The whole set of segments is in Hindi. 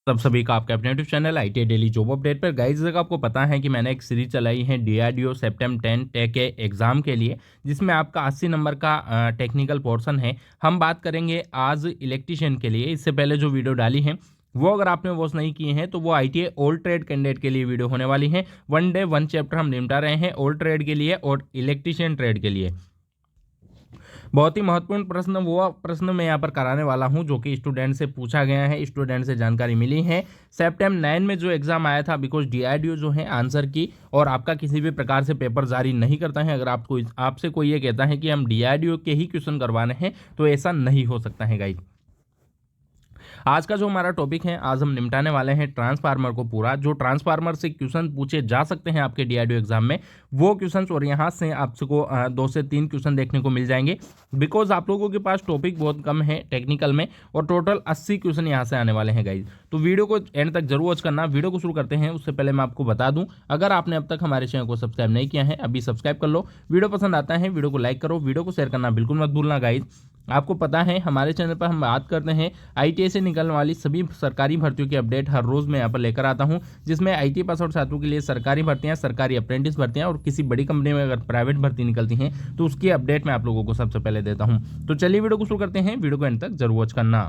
तब सभी का आपका अपने YouTube channel IT daily job update पर गाइस, अगर आपको पता है कि मैंने एक सीरीज चलाई है डीआरडीओ सेप्टेम 10 टेक के एग्जाम के लिए, जिसमें आपका 80 नंबर का टेक्निकल पोर्शन है। हम बात करेंगे आज इलेक्ट्रीशियन के लिए। इससे पहले जो वीडियो डाली है वो अगर आपने वॉच नहीं किए हैं तो वो आईटीआई ओल्ड ट्रेड कैंडिडेट के लिए वीडियो होने वाली है। वन डे वन चैप्टर हम निपटा रहे हैं ओल्ड ट्रेड के लिए और इलेक्ट्रीशियन ट्रेड के लिए। बहुत ही महत्वपूर्ण प्रश्न, वो प्रश्न मैं यहाँ पर कराने वाला हूँ जो कि स्टूडेंट से पूछा गया है, स्टूडेंट से जानकारी मिली है। सेप्टेम 9 में जो एग्जाम आया था, बिकॉज डीआरडीओ जो है आंसर की और आपका किसी भी प्रकार से पेपर जारी नहीं करता है। अगर आपसे कोई ये कहता है कि हम डीआरडीओ के ही क्वेश्चन करवाने हैं तो ऐसा नहीं हो सकता है गाइस। आज का जो हमारा टॉपिक है, आज हम निपटाने वाले हैं ट्रांसफार्मर को पूरा। जो ट्रांसफार्मर से क्वेश्चन पूछे जा सकते हैं आपके डीआरडीओ एग्जाम में, वो क्वेश्चंस और यहाँ से आपको 2 से 3 क्वेश्चन देखने को मिल जाएंगे। बिकॉज आप लोगों के पास टॉपिक बहुत कम है टेक्निकल में और टोटल 80 क्वेश्चन यहाँ से आने वाले हैं गाइज। तो वीडियो को एंड तक जरूर वॉच करना। वीडियो को शुरू करते हैं उससे पहले मैं आपको बता दूं, अगर आपने अब तक हमारे चैनल को सब्सक्राइब नहीं किया है अभी सब्सक्राइब कर लो। वीडियो पसंद आता है वीडियो को लाइक करो, वीडियो को शेयर करना बिल्कुल मत भूलना गाइज। आपको पता है हमारे चैनल पर हम बात करते हैं आईटीआई से निकलने वाली सभी सरकारी भर्तियों की अपडेट हर रोज मैं यहाँ पर लेकर आता हूँ, जिसमें आईटी पास आउट छात्रों के लिए सरकारी भर्तियां, सरकारी अप्रेंटिस भर्तियां और किसी बड़ी कंपनी में अगर प्राइवेट भर्ती निकलती हैं तो उसकी अपडेट मैं आप लोगों को सबसे पहले देता हूँ। तो चलिए वीडियो को शुरू करते हैं, वीडियो को एंड तक जरूर वॉच करना।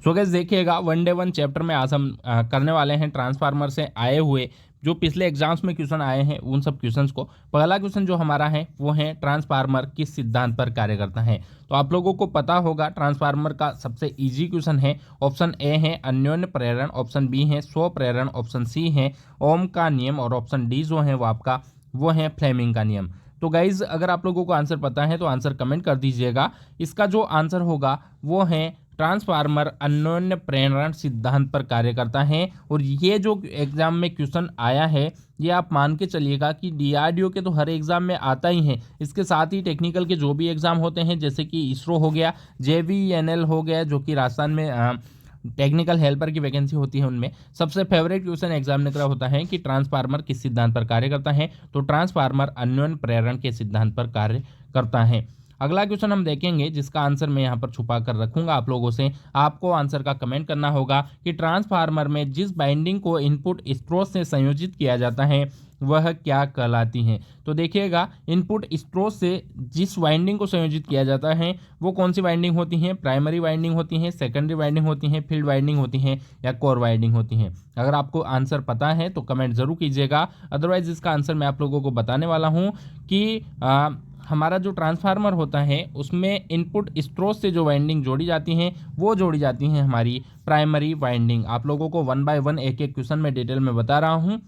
सो गाइस देखिएगा, वन डे वन चैप्टर में आज हम करने वाले हैं ट्रांसफार्मर से आए हुए जो पिछले एग्जाम्स में क्वेश्चन आए हैं उन सब क्वेश्चंस को। पहला क्वेश्चन जो हमारा है वो है ट्रांसफार्मर किस सिद्धांत पर कार्य करता है। तो आप लोगों को पता होगा ट्रांसफार्मर का सबसे इजी क्वेश्चन है। ऑप्शन ए है अन्योन्य प्रेरण, ऑप्शन बी है स्व प्रेरण, ऑप्शन सी है ओम का नियम और ऑप्शन डी जो है वो आपका वो है फ्लेमिंग का नियम। तो गाइज अगर आप लोगों को आंसर पता है तो आंसर कमेंट कर दीजिएगा। इसका जो आंसर होगा वो है ट्रांसफार्मर अन्योन्य प्रेरण सिद्धांत पर कार्य करता है। और ये जो एग्जाम में क्वेश्चन आया है ये आप मान के चलिएगा कि डीआरडीओ के तो हर एग्जाम में आता ही है, इसके साथ ही टेक्निकल के जो भी एग्जाम होते हैं जैसे कि इसरो हो गया, जेवीएनएल हो गया जो कि राजस्थान में टेक्निकल हेल्पर की वैकेंसी होती है, उनमें सबसे फेवरेट क्वेश्चन एग्जामिनर का होता है कि ट्रांसफार्मर किस सिद्धांत पर कार्य करता है। तो ट्रांसफार्मर अन्योन्य प्रेरण के सिद्धांत पर कार्य करता है। अगला क्वेश्चन हम देखेंगे जिसका आंसर मैं यहाँ पर छुपा कर रखूंगा आप लोगों से। आपको आंसर का कमेंट करना होगा कि ट्रांसफार्मर में जिस बाइंडिंग को इनपुट स्रोत से संयोजित किया जाता है वह क्या कहलाती है। तो देखिएगा, इनपुट स्रोत से जिस वाइंडिंग को संयोजित किया जाता है वो कौन सी वाइंडिंग होती है। प्राइमरी वाइंडिंग होती है, सेकेंडरी वाइंडिंग होती है, फील्ड वाइंडिंग होती है या कोर वाइंडिंग होती है। अगर आपको आंसर पता है तो कमेंट जरूर कीजिएगा। अदरवाइज इसका आंसर मैं आप लोगों को बताने वाला हूँ कि हमारा जो ट्रांसफार्मर होता है उसमें इनपुट स्रोत से जो वाइंडिंग जोड़ी जाती हैं वो जोड़ी जाती हैं हमारी प्राइमरी वाइंडिंग। आप लोगों को 1 बाय 1 एक एक क्वेश्चन में डिटेल में बता रहा हूं।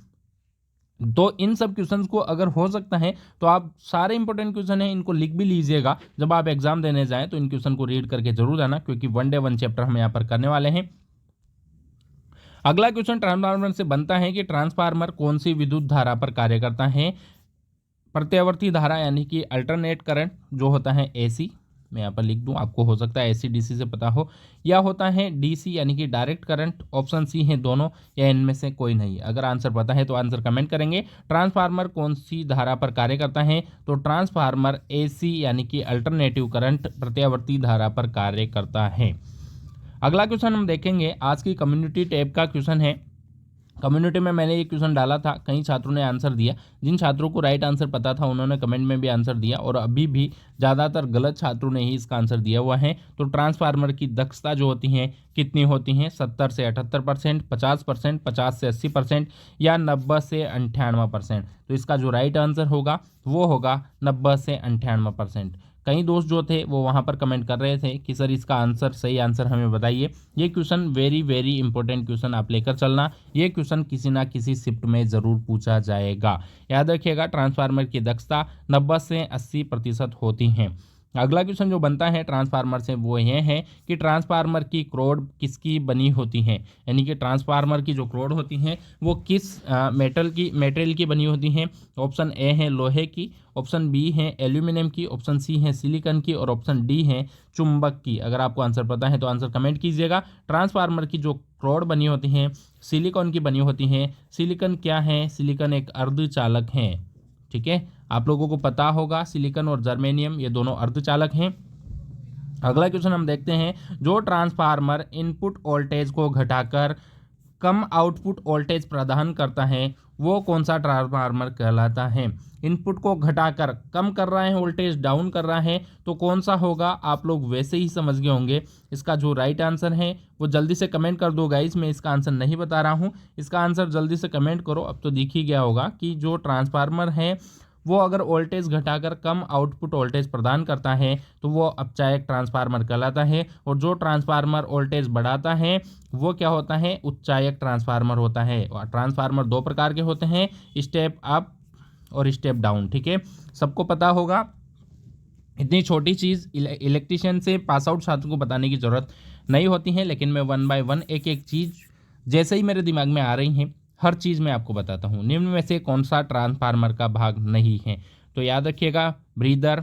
तो इन सब क्वेश्चंस को अगर हो सकता है तो आप सारे इंपॉर्टेंट क्वेश्चन हैं इनको लिख भी लीजिएगा। जब आप एग्जाम देने जाएं तो इन क्वेश्चन को रीड करके जरूर जाना, क्योंकि वन डे वन चैप्टर हम यहाँ पर करने वाले हैं। अगला क्वेश्चन ट्रांसफार्मर से बनता है कि ट्रांसफार्मर कौन सी विद्युत धारा पर कार्य करता है। प्रत्यावर्ती धारा यानी कि अल्टरनेट करंट जो होता है एसी, मैं यहाँ पर लिख दूं, आपको हो सकता है एसी डीसी से पता हो, या होता है डीसी यानी कि डायरेक्ट करंट। ऑप्शन सी है दोनों या इनमें से कोई नहीं। अगर आंसर पता है तो आंसर कमेंट करेंगे। ट्रांसफार्मर कौन सी धारा पर कार्य करता है। तो ट्रांसफार्मर एसी यानी कि अल्टरनेटिव करंट प्रत्यावर्ती धारा पर कार्य करता है। अगला क्वेश्चन हम देखेंगे, आज की कम्युनिटी टैब का क्वेश्चन है। कम्युनिटी में मैंने ये क्वेश्चन डाला था, कई छात्रों ने आंसर दिया। जिन छात्रों को राइट आंसर पता था उन्होंने कमेंट में भी आंसर दिया और अभी भी ज़्यादातर गलत छात्रों ने ही इसका आंसर दिया हुआ है। तो ट्रांसफार्मर की दक्षता जो होती है कितनी होती है, 70 से 78%, 50%, 50 से 80% या 90 से 98%। तो इसका जो राइट आंसर होगा वो होगा 90 से 98%। कई दोस्त जो थे वो वहाँ पर कमेंट कर रहे थे कि सर इसका आंसर, सही आंसर हमें बताइए। ये question very very important question आप लेकर चलना। ये क्वेश्चन किसी ना किसी शिफ्ट में ज़रूर पूछा जाएगा। याद रखिएगा, ट्रांसफार्मर की दक्षता 90 से 80% होती है। अगला क्वेश्चन जो बनता है ट्रांसफार्मर से वो ये है कि ट्रांसफार्मर की क्रोड किसकी बनी होती है। यानी कि ट्रांसफार्मर की जो क्रोड होती हैं वो किस मेटेरियल की बनी होती हैं। ऑप्शन ए है लोहे की, ऑप्शन बी है एल्यूमिनियम की, ऑप्शन सी है सिलिकॉन की और ऑप्शन डी है चुंबक की। अगर आपको आंसर पता है तो आंसर कमेंट कीजिएगा। ट्रांसफार्मर की जो क्रोड बनी होती हैं सिलिकॉन की बनी होती हैं। सिलिकॉन क्या है, सिलिकॉन एक अर्धचालक है। ठीक है, आप लोगों को पता होगा सिलिकॉन और जर्मेनियम ये दोनों अर्धचालक हैं। अगला क्वेश्चन हम देखते हैं, जो ट्रांसफार्मर इनपुट वोल्टेज को घटाकर कम आउटपुट वोल्टेज प्रदान करता है वो कौन सा ट्रांसफार्मर कहलाता है। इनपुट को घटाकर कम कर रहा है, वोल्टेज डाउन कर रहा है, तो कौन सा होगा, आप लोग वैसे ही समझ गए होंगे। इसका जो राइट आंसर है वो जल्दी से कमेंट कर दो गाइस, मैं इसका आंसर नहीं बता रहा हूँ, इसका आंसर जल्दी से कमेंट करो। अब तो दिख ही गया होगा कि जो ट्रांसफार्मर है वो अगर वोल्टेज घटाकर कम आउटपुट वोल्टेज प्रदान करता है तो वो अपचायक ट्रांसफार्मर कहलाता है, और जो ट्रांसफार्मर वोल्टेज बढ़ाता है वो क्या होता है, उच्चायक ट्रांसफार्मर होता है। और ट्रांसफार्मर दो प्रकार के होते हैं, स्टेप अप और स्टेप डाउन, ठीक है, सबको पता होगा। इतनी छोटी चीज़ इलेक्ट्रिशियन से पास आउट छात्र को बताने की ज़रूरत नहीं होती है, लेकिन मैं वन बाय वन एक एक चीज़ जैसे ही मेरे दिमाग में आ रही हैं हर चीज़ मैं आपको बताता हूँ। निम्न में से कौन सा ट्रांसफार्मर का भाग नहीं है, तो याद रखिएगा, ब्रीदर,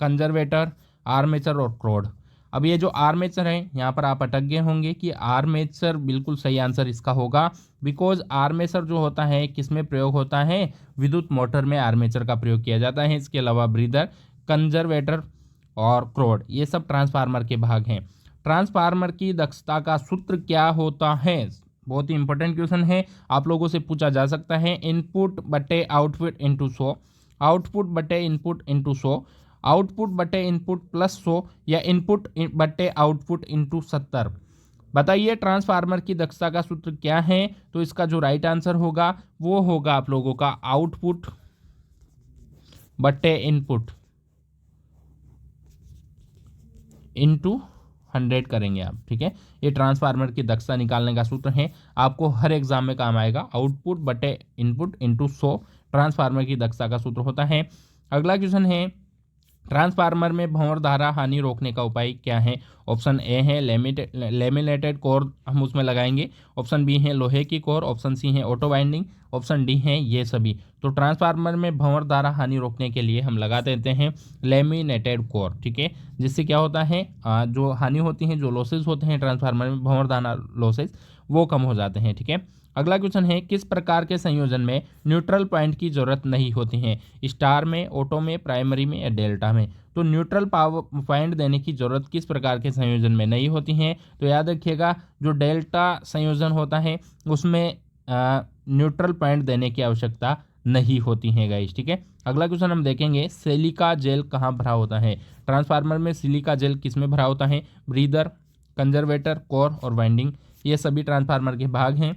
कंजर्वेटर, आर्मेचर और क्रोड। अब ये जो आर्मेचर है यहाँ पर आप अटक गए होंगे कि आर्मेचर बिल्कुल सही आंसर इसका होगा, बिकॉज आर्मेचर जो होता है किस में प्रयोग होता है, विद्युत मोटर में आर्मेचर का प्रयोग किया जाता है। इसके अलावा ब्रीदर, कंजर्वेटर और क्रोड ये सब ट्रांसफार्मर के भाग हैं। ट्रांसफार्मर की दक्षता का सूत्र क्या होता है, बहुत ही इंपॉर्टेंट क्वेश्चन है, आप लोगों से पूछा जा सकता है। इनपुट बटे आउटपुट इंटू 100, आउटपुट बटे इनपुट इंटू 100, आउटपुट बटे इनपुट प्लस 100, या इनपुट बटे आउटपुट इंटू 70। बताइए ट्रांसफार्मर की दक्षता का सूत्र क्या है, तो इसका जो राइट आंसर होगा वो होगा आप लोगों का आउटपुट बटे इनपुट इंटू 100 करेंगे आप, ठीक है। ये ट्रांसफार्मर की दक्षता निकालने का सूत्र है, आपको हर एग्जाम में काम आएगा। आउटपुट बटे इनपुट इंटू 100 ट्रांसफार्मर की दक्षता का सूत्र होता है। अगला क्वेश्चन है, ट्रांसफार्मर में भंवर धारा हानि रोकने का उपाय क्या है। ऑप्शन ए है लेमिनेटेड कोर, हम उसमें लगाएंगे। ऑप्शन बी है लोहे की कोर। ऑप्शन सी है ऑटो वाइंडिंग। ऑप्शन डी है ये सभी। तो ट्रांसफार्मर में भंवर धारा हानि रोकने के लिए हम लगा देते हैं लेमिनेटेड कोर, ठीक है, जिससे क्या होता है, जो हानि होती है, जो लॉसेज होते हैं ट्रांसफार्मर में, भंवर धारा लॉसेज, वो कम हो जाते हैं, ठीक है। अगला क्वेश्चन है, किस प्रकार के संयोजन में न्यूट्रल पॉइंट की जरूरत नहीं होती है, स्टार में, ऑटो में, प्राइमरी में या डेल्टा में। तो न्यूट्रल पावर पॉइंट देने की जरूरत किस प्रकार के संयोजन में नहीं होती है, तो याद रखिएगा जो डेल्टा संयोजन होता है उसमें न्यूट्रल पॉइंट देने की आवश्यकता नहीं होती है गाइस, ठीक है। अगला क्वेश्चन हम देखेंगे, सिलिका जेल कहाँ भरा होता है। ट्रांसफार्मर में सिलिका जेल किस में भरा होता है, ब्रीदर, कंजर्वेटर, कोर और वाइंडिंग, ये सभी ट्रांसफार्मर के भाग हैं।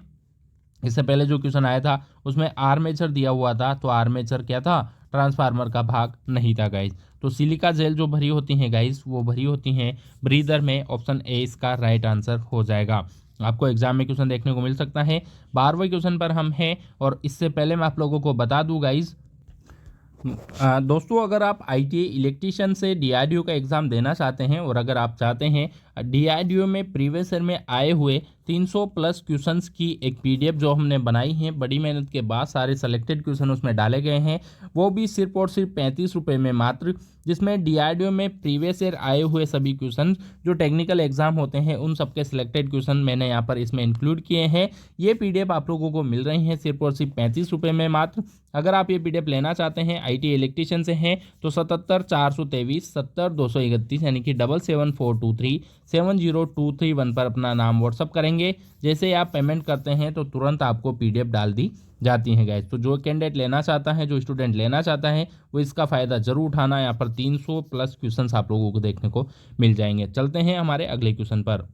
इससे पहले जो क्वेश्चन आया था उसमें आर्मेचर दिया हुआ था, तो आर्मेचर क्या था, ट्रांसफार्मर का भाग नहीं था गाइस। तो सिलिका जेल जो भरी होती हैं गाइस वो भरी होती हैं ब्रीदर में। ऑप्शन ए इसका राइट आंसर हो जाएगा। आपको एग्जाम में क्वेश्चन देखने को मिल सकता है। 12वें क्वेश्चन पर हम हैं, और इससे पहले मैं आप लोगों को बता दूं गाइस, दोस्तों अगर आप आईटीआई इलेक्ट्रीशियन से डीआरडीओ का एग्ज़ाम देना चाहते हैं, और अगर आप चाहते हैं डीआरडीओ में प्रीवियस ईयर में आए हुए 300 प्लस क्वेश्चंस की एक पीडीएफ जो हमने बनाई है, बड़ी मेहनत के बाद सारे सेलेक्टेड क्वेश्चन उसमें डाले गए हैं, वो भी सिर्फ और सिर्फ 35 रुपये में मात्र, जिसमें डीआरडीओ में प्रीवियस ईयर आए हुए सभी क्वेश्चन जो टेक्निकल एग्जाम होते हैं उन सबके सिलेक्टेड क्वेश्चन मैंने यहाँ पर इसमें इंक्लूड किए हैं। ये पीडीएफ आप लोगों को मिल रही हैं सिर्फ और सिर्फ 35 रुपये में मात्र। अगर आप ये पीडीएफ लेना चाहते हैं आईटी इलेक्ट्रीशियन से हैं तो 77 423 70 231 यानी कि 77423 70231 पर अपना नाम व्हाट्सअप करेंगे। जैसे ही आप पेमेंट करते हैं तो तुरंत आपको पीडीएफ डाल दी जाती है गाइस। तो जो कैंडिडेट लेना चाहता है, जो स्टूडेंट लेना चाहता है, वो इसका फ़ायदा जरूर उठाना। यहाँ पर 300 प्लस क्वेश्चंस आप लोगों को देखने को मिल जाएंगे। चलते हैं हमारे अगले क्वेश्चन पर।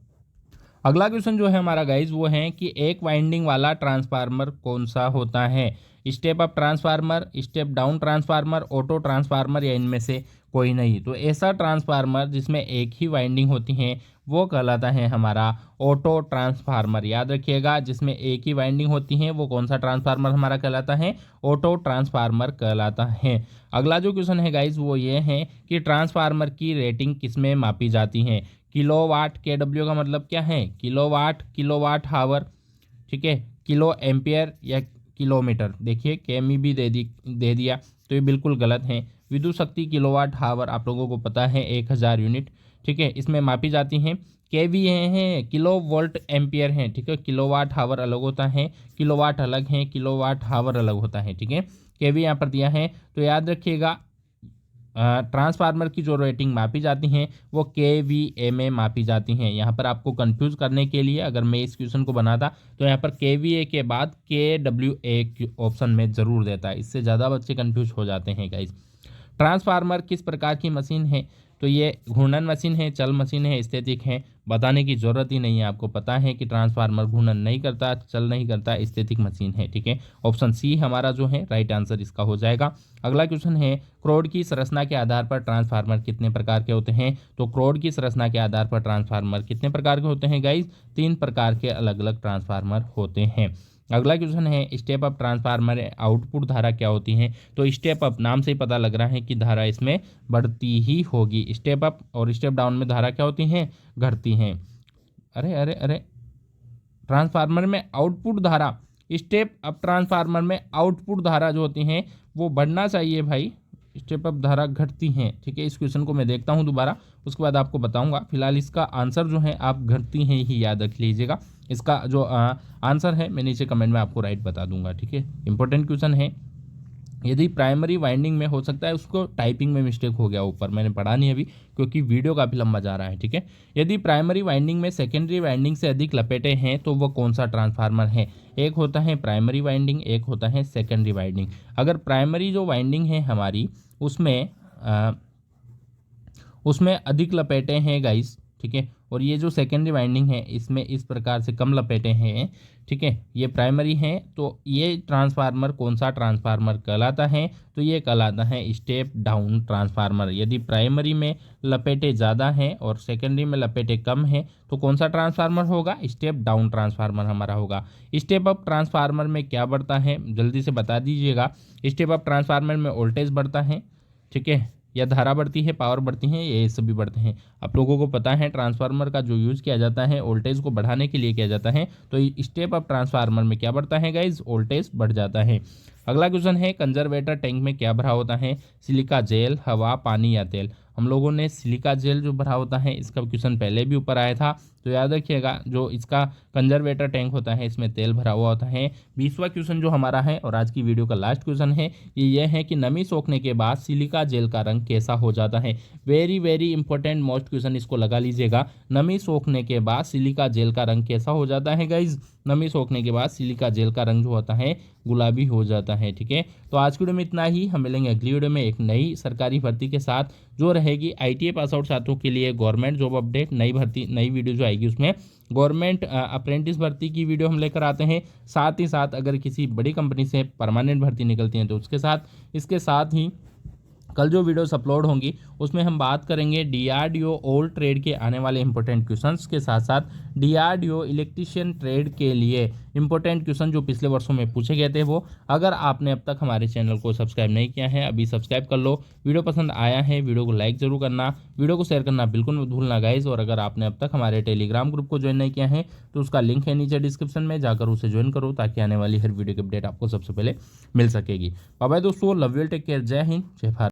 अगला क्वेश्चन जो है हमारा गाइज वो है कि एक वाइंडिंग वाला ट्रांसफार्मर कौन सा होता है। Step up transformer, step down transformer, auto transformer या इनमें से कोई नहीं। तो ऐसा ट्रांसफार्मर जिसमें एक ही वाइंडिंग होती है वो कहलाता है हमारा ऑटो ट्रांसफार्मर। याद रखिएगा, जिसमें एक ही वाइंडिंग होती है वो कौन सा ट्रांसफार्मर हमारा कहलाता है, ऑटो ट्रांसफार्मर कहलाता है। अगला जो क्वेश्चन है गाइज वो ये है कि ट्रांसफार्मर की रेटिंग किसमें मापी जाती है। किलोवाट, केडब्ल्यू का मतलब क्या है, किलोवाट, किलोवाट हावर, ठीक है, किलो एम्पियर या किलोमीटर। देखिए केमी भी दे दिया तो ये बिल्कुल गलत है। विद्युत शक्ति किलोवाट हावर आप लोगों को पता है 1000 यूनिट, ठीक है, इसमें मापी जाती हैं। केवी हैं, किलो वोल्ट एम्पियर हैं, ठीक है, किलोवाट हावर अलग होता है, किलोवाट अलग है, किलोवाट हावर अलग होता है, ठीक है। केवी यहाँ पर दिया है तो याद रखिएगा ट्रांसफार्मर की जो रेटिंग मापी जाती हैं वो KVA में मापी जाती हैं। यहाँ पर आपको कंफ्यूज करने के लिए अगर मैं इस क्वेश्चन को बनाता तो यहाँ पर KVA के बाद KWA ऑप्शन में ज़रूर देता है, इससे ज़्यादा बच्चे कंफ्यूज हो जाते हैं गाइज। ट्रांसफार्मर किस प्रकार की मशीन है, तो ये घूर्णन मशीन है, चल मशीन है, स्टैटिक है, बताने की ज़रूरत ही नहीं है, आपको पता है कि ट्रांसफार्मर घूर्णन नहीं करता, चल नहीं करता, स्टैटिक मशीन है। ठीक है, ऑप्शन सी हमारा जो है राइट आंसर इसका हो जाएगा। अगला क्वेश्चन है क्रोड की संरचना के आधार पर ट्रांसफार्मर कितने प्रकार के होते हैं, तो क्रोड की संरचना के आधार पर ट्रांसफार्मर कितने प्रकार के होते हैं गाइज, 3 प्रकार के अलग अलग ट्रांसफार्मर होते हैं। अगला क्वेश्चन है स्टेप अप ट्रांसफार्मर आउटपुट धारा क्या होती है, तो स्टेप अप नाम से ही पता लग रहा है कि धारा इसमें बढ़ती ही होगी। स्टेप अप और स्टेप डाउन में धारा क्या होती हैं, घटती हैं। अरे अरे अरे, ट्रांसफार्मर में आउटपुट धारा, स्टेप अप ट्रांसफार्मर में आउटपुट धारा जो होती हैं वो बढ़ना चाहिए भाई, स्टेप अप धारा घटती हैं। ठीक है, इस क्वेश्चन को मैं देखता हूँ दोबारा, उसके बाद आपको बताऊंगा। फिलहाल इसका आंसर जो है आप घटती हैं ही याद रख लीजिएगा। इसका जो आंसर है मैं नीचे कमेंट में आपको राइट बता दूंगा। ठीक है, इंपॉर्टेंट क्वेश्चन है। यदि प्राइमरी वाइंडिंग में हो सकता है, उसको टाइपिंग में मिस्टेक हो गया ऊपर, मैंने पढ़ा नहीं अभी क्योंकि वीडियो काफ़ी लंबा जा रहा है। ठीक है, यदि प्राइमरी वाइंडिंग में सेकेंडरी वाइंडिंग से अधिक लपेटे हैं तो वह कौन सा ट्रांसफार्मर है, एक होता है प्राइमरी वाइंडिंग, एक होता है सेकेंडरी वाइंडिंग। अगर प्राइमरी जो वाइंडिंग है हमारी उसमें अधिक लपेटे हैं गाइस, ठीक है, और ये जो सेकेंडरी वाइंडिंग है इसमें इस प्रकार से कम लपेटे हैं। ठीक है, ये प्राइमरी है, तो ये ट्रांसफार्मर कौन सा ट्रांसफार्मर कहलाता है, तो ये कहलाता है स्टेप डाउन ट्रांसफार्मर। यदि प्राइमरी में लपेटे ज़्यादा हैं और सेकेंडरी में लपेटे कम हैं तो कौन सा ट्रांसफार्मर होगा, स्टेप डाउन ट्रांसफार्मर हमारा होगा। स्टेप अप ट्रांसफार्मर में क्या बढ़ता है, जल्दी से बता दीजिएगा। स्टेप अप ट्रांसफार्मर में वोल्टेज बढ़ता है, ठीक है, या धारा बढ़ती है, पावर बढ़ती है, ये सभी बढ़ते हैं। आप लोगों को पता है ट्रांसफार्मर का जो यूज़ किया जाता है वोल्टेज को बढ़ाने के लिए किया जाता है, तो स्टेप अप ट्रांसफार्मर में क्या बढ़ता है गाइज, वोल्टेज बढ़ जाता है। अगला क्वेश्चन है कंजर्वेटर टैंक में क्या भरा होता है, सिलिका जेल, हवा, पानी या तेल। हम लोगों ने सिलिका जेल जो भरा होता है इसका क्वेश्चन पहले भी ऊपर आया था, तो याद रखिएगा जो इसका कंजर्वेटर टैंक होता है इसमें तेल भरा हुआ होता है। 20वां क्वेश्चन जो हमारा है और आज की वीडियो का लास्ट क्वेश्चन है ये है कि नमी सोखने के बाद सिलिका जेल का रंग कैसा हो जाता है। Very very important most question, इसको लगा लीजिएगा। नमी सोखने के बाद सिलिका जेल का रंग कैसा हो जाता है गाइज, नमी सोखने के बाद सिलिका जेल का रंग जो होता है गुलाबी हो जाता है। ठीक है, तो आज की वीडियो में इतना ही, हम मिलेंगे अगली वीडियो में एक नई सरकारी भर्ती के साथ जो रहेगी ITA पास आउट छात्रों के लिए गवर्नमेंट जॉब अपडेट, नई भर्ती, नई वीडियो जो आएगी उसमें गवर्नमेंट अप्रेंटिस भर्ती की वीडियो हम लेकर आते हैं। साथ ही साथ अगर किसी बड़ी कंपनी से परमानेंट भर्ती निकलती है तो उसके साथ, इसके साथ ही कल जो वीडियोस अपलोड होंगी उसमें हम बात करेंगे DRDO ओल्ड ट्रेड के आने वाले इंपॉर्टेंट क्वेश्चंस के साथ साथ DRDO इलेक्ट्रीशियन ट्रेड के लिए इंपॉर्टेंट क्वेश्चन जो पिछले वर्षों में पूछे गए थे वो। अगर आपने अब तक हमारे चैनल को सब्सक्राइब नहीं किया है अभी सब्सक्राइब कर लो। वीडियो पसंद आया है वीडियो को लाइक जरूर करना, वीडियो को शेयर करना बिल्कुल मत भूलना गाइज। और अगर आपने अब तक हमारे टेलीग्राम ग्रुप को ज्वाइन नहीं किया है तो उसका लिंक है नीचे डिस्क्रिप्शन में, जाकर उसे ज्वाइन करो ताकि आने वाली हर वीडियो की अपडेट आपको सबसे पहले मिल सकेगी। बाय बाय दोस्तों, लव यू, टेक केयर, जय हिंद, जय भारत।